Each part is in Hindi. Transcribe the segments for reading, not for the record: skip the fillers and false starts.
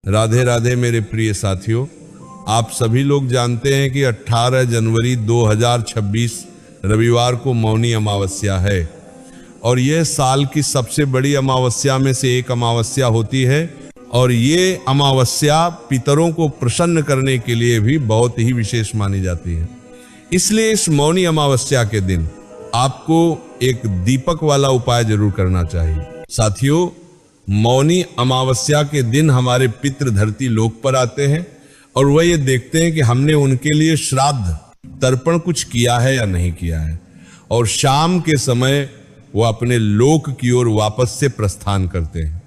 राधे राधे मेरे प्रिय साथियों, आप सभी लोग जानते हैं कि 18 जनवरी 2026 रविवार को मौनी अमावस्या है और यह साल की सबसे बड़ी अमावस्या में से एक अमावस्या होती है और ये अमावस्या पितरों को प्रसन्न करने के लिए भी बहुत ही विशेष मानी जाती है। इसलिए इस मौनी अमावस्या के दिन आपको एक दीपक वाला उपाय जरूर करना चाहिए। साथियों, मौनी अमावस्या के दिन हमारे पितृ धरती लोक पर आते हैं और वह ये देखते हैं कि हमने उनके लिए श्राद्ध तर्पण कुछ किया है या नहीं किया है, और शाम के समय वो अपने लोक की ओर वापस से प्रस्थान करते हैं।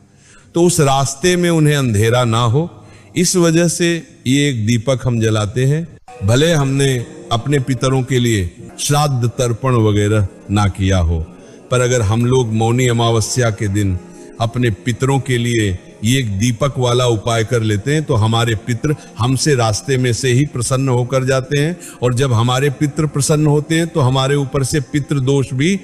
तो उस रास्ते में उन्हें अंधेरा ना हो, इस वजह से ये एक दीपक हम जलाते हैं। भले हमने अपने पितरों के लिए श्राद्ध तर्पण वगैरह ना किया हो, पर अगर हम लोग मौनी अमावस्या के दिन अपने पितरों के लिए ये एक दीपक वाला उपाय कर लेते हैं तो हमारे पितृ हमसे रास्ते में से ही प्रसन्न होकर जाते हैं, और जब हमारे पितृ प्रसन्न होते हैं तो हमारे ऊपर से पितृ दोष भी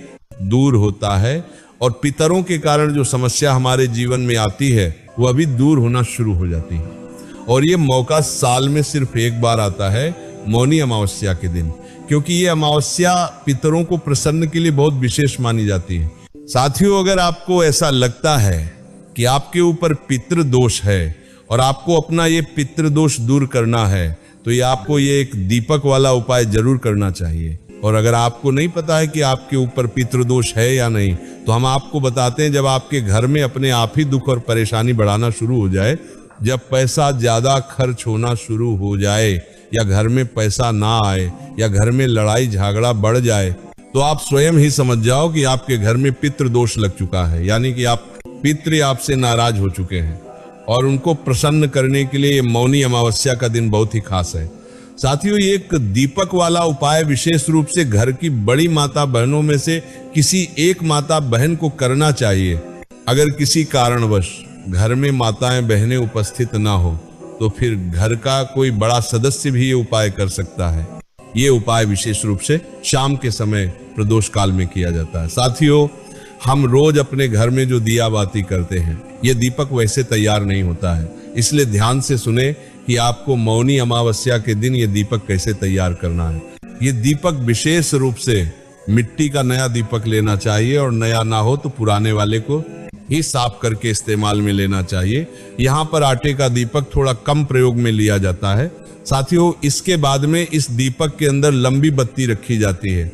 दूर होता है और पितरों के कारण जो समस्या हमारे जीवन में आती है वह भी दूर होना शुरू हो जाती है। और ये मौका साल में सिर्फ एक बार आता है, मौनी अमावस्या के दिन, क्योंकि ये अमावस्या पितरों को प्रसन्न के लिए बहुत विशेष मानी जाती है। साथियों, अगर आपको ऐसा लगता है कि आपके ऊपर पितृ दोष है और आपको अपना ये पितृ दोष दूर करना है तो ये आपको ये एक दीपक वाला उपाय जरूर करना चाहिए। और अगर आपको नहीं पता है कि आपके ऊपर पितृ दोष है या नहीं, तो हम आपको बताते हैं, जब आपके घर में अपने आप ही दुख और परेशानी बढ़ाना शुरू हो जाए, जब पैसा ज्यादा खर्च होना शुरू हो जाए या घर में पैसा ना आए या घर में लड़ाई झगड़ा बढ़ जाए, तो आप स्वयं ही समझ जाओ कि आपके घर में पितृ दोष लग चुका है, यानी कि आप पितृ आपसे नाराज हो चुके हैं। और उनको प्रसन्न करने के लिए ये मौनी अमावस्या का दिन बहुत ही खास है। साथियों, ये एक दीपक वाला उपाय विशेष रूप से घर की बड़ी माता बहनों में से किसी एक माता बहन को करना चाहिए। अगर किसी कारणवश घर में माताएं बहनें उपस्थित ना हो तो फिर घर का कोई बड़ा सदस्य भी ये उपाय कर सकता है। ये उपाय विशेष रूप से शाम के समय प्रदोष काल में किया जाता है। साथियों, हम रोज अपने घर में जो दिया बाती करते हैं, ये दीपक वैसे तैयार नहीं होता है, इसलिए ध्यान से सुने कि आपको मौनी अमावस्या के दिन ये दीपक कैसे तैयार करना है। ये दीपक विशेष रूप से मिट्टी का नया दीपक लेना चाहिए और नया ना हो तो पुराने वाले को ही साफ करके इस्तेमाल में लेना चाहिए। यहाँ पर आटे का दीपक थोड़ा कम प्रयोग में लिया जाता है। साथियों, इसके बाद में इस दीपक के अंदर लंबी बत्ती रखी जाती है।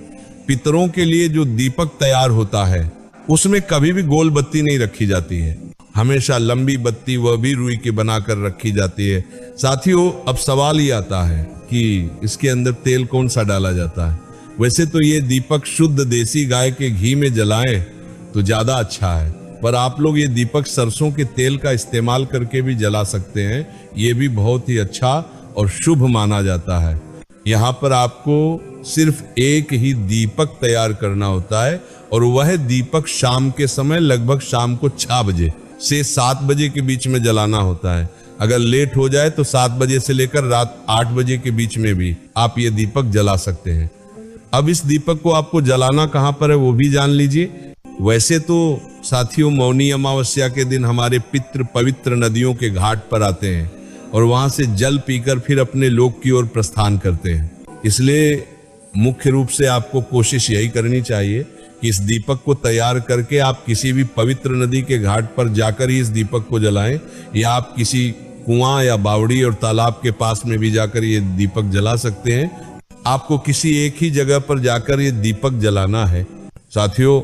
पितरों के लिए जो दीपक तैयार होता है उसमें कभी भी गोल बत्ती नहीं रखी जाती है, हमेशा लंबी बत्ती वह भी रुई की बनाकर रखी जाती है। साथियों, अब सवाल ये आता है कि इसके अंदर तेल कौन सा डाला जाता है। वैसे तो ये दीपक शुद्ध देसी गाय के घी में जलाएं तो ज्यादा अच्छा है, पर आप लोग ये दीपक सरसों के तेल का इस्तेमाल करके भी जला सकते हैं, ये भी बहुत ही अच्छा और शुभ माना जाता है। यहाँ पर आपको सिर्फ एक ही दीपक तैयार करना होता है और वह दीपक शाम के समय लगभग शाम को 6 बजे से 7 बजे के बीच में जलाना होता है। अगर लेट हो जाए तो 7 बजे से लेकर रात 8 बजे के बीच में भी आप ये दीपक जला सकते हैं। अब इस दीपक को आपको जलाना कहाँ पर है वो भी जान लीजिए। वैसे तो साथियों, मौनी अमावस्या के दिन हमारे पितृ पवित्र नदियों के घाट पर आते हैं और वहां से जल पीकर फिर अपने लोक की ओर प्रस्थान करते हैं। इसलिए मुख्य रूप से आपको कोशिश यही करनी चाहिए कि इस दीपक को तैयार करके आप किसी भी पवित्र नदी के घाट पर जाकर ही इस दीपक को जलाएं, या आप किसी कुआं या बावड़ी और तालाब के पास में भी जाकर ये दीपक जला सकते हैं। आपको किसी एक ही जगह पर जाकर ये दीपक जलाना है। साथियों,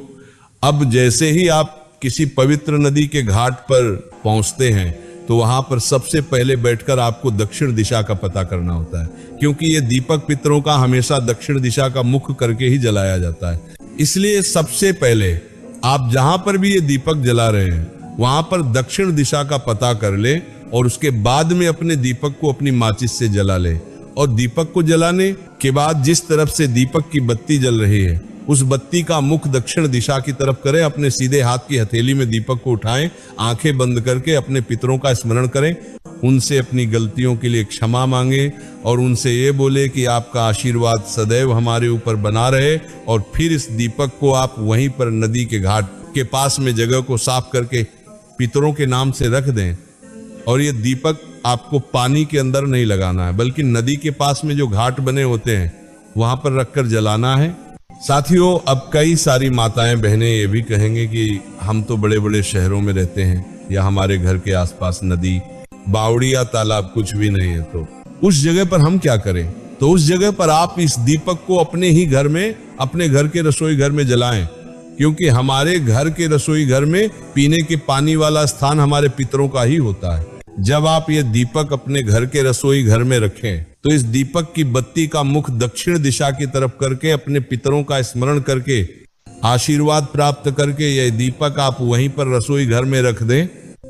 अब जैसे ही आप किसी पवित्र नदी के घाट पर पहुंचते हैं तो वहां पर सबसे पहले बैठकर आपको दक्षिण दिशा का पता करना होता है, क्योंकि ये दीपक पितरों का हमेशा दक्षिण दिशा का मुख करके ही जलाया जाता है। इसलिए सबसे पहले आप जहां पर भी ये दीपक जला रहे हैं वहां पर दक्षिण दिशा का पता कर ले और उसके बाद में अपने दीपक को अपनी माचिस से जला ले। और दीपक को जलाने के बाद जिस तरफ से दीपक की बत्ती जल रही है उस बत्ती का मुख दक्षिण दिशा की तरफ करें। अपने सीधे हाथ की हथेली में दीपक को उठाएं, आंखें बंद करके अपने पितरों का स्मरण करें, उनसे अपनी गलतियों के लिए क्षमा मांगे और उनसे ये बोले कि आपका आशीर्वाद सदैव हमारे ऊपर बना रहे। और फिर इस दीपक को आप वहीं पर नदी के घाट के पास में जगह को साफ करके पितरों के नाम से रख दें और ये दीपक आपको पानी के अंदर नहीं लगाना है, बल्कि नदी के पास में जो घाट बने होते हैं वहां पर रखकर जलाना है। साथियों, अब कई सारी माताएं बहनें ये भी कहेंगे कि हम तो बड़े बड़े शहरों में रहते हैं या हमारे घर के आसपास नदी, बावड़ी या तालाब कुछ भी नहीं है, तो उस जगह पर हम क्या करें? तो उस जगह पर आप इस दीपक को अपने ही घर में, अपने घर के रसोई घर में जलाएं, क्योंकि हमारे घर के रसोई घर में पीने के पानी वाला स्थान हमारे पितरों का ही होता है। जब आप ये दीपक अपने घर के रसोई घर में रखें तो इस दीपक की बत्ती का मुख दक्षिण दिशा की तरफ करके अपने पितरों का स्मरण करके आशीर्वाद प्राप्त करके यह दीपक आप वहीं पर रसोई घर में रख दें।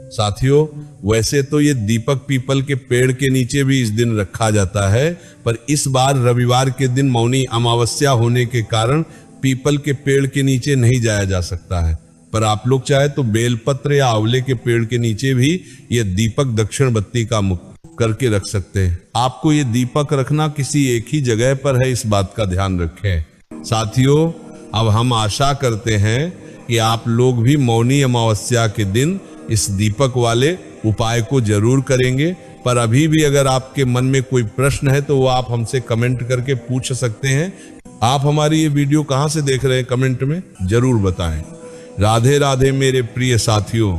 साथियों, वैसे तो ये दीपक पीपल के पेड़ के नीचे भी इस दिन रखा जाता है, पर इस बार रविवार के दिन मौनी अमावस्या होने के कारण पीपल के पेड़ के नीचे नहीं जाया जा सकता है। पर आप लोग चाहे तो बेलपत्र या आंवले के पेड़ के नीचे भी ये दीपक दक्षिण बत्ती का मुख करके रख सकते हैं। आपको ये दीपक रखना किसी एक ही जगह पर है, इस बात का ध्यान रखें। साथियों, अब हम आशा करते हैं कि आप लोग भी मौनी अमावस्या के दिन इस दीपक वाले उपाय को जरूर करेंगे। पर अभी भी अगर आपके मन में कोई प्रश्न है तो वो आप हमसे कमेंट करके पूछ सकते हैं। आप हमारी ये वीडियो कहां से देख रहे हैं, कमेंट में जरूर बताएं। राधे राधे मेरे प्रिय साथियों।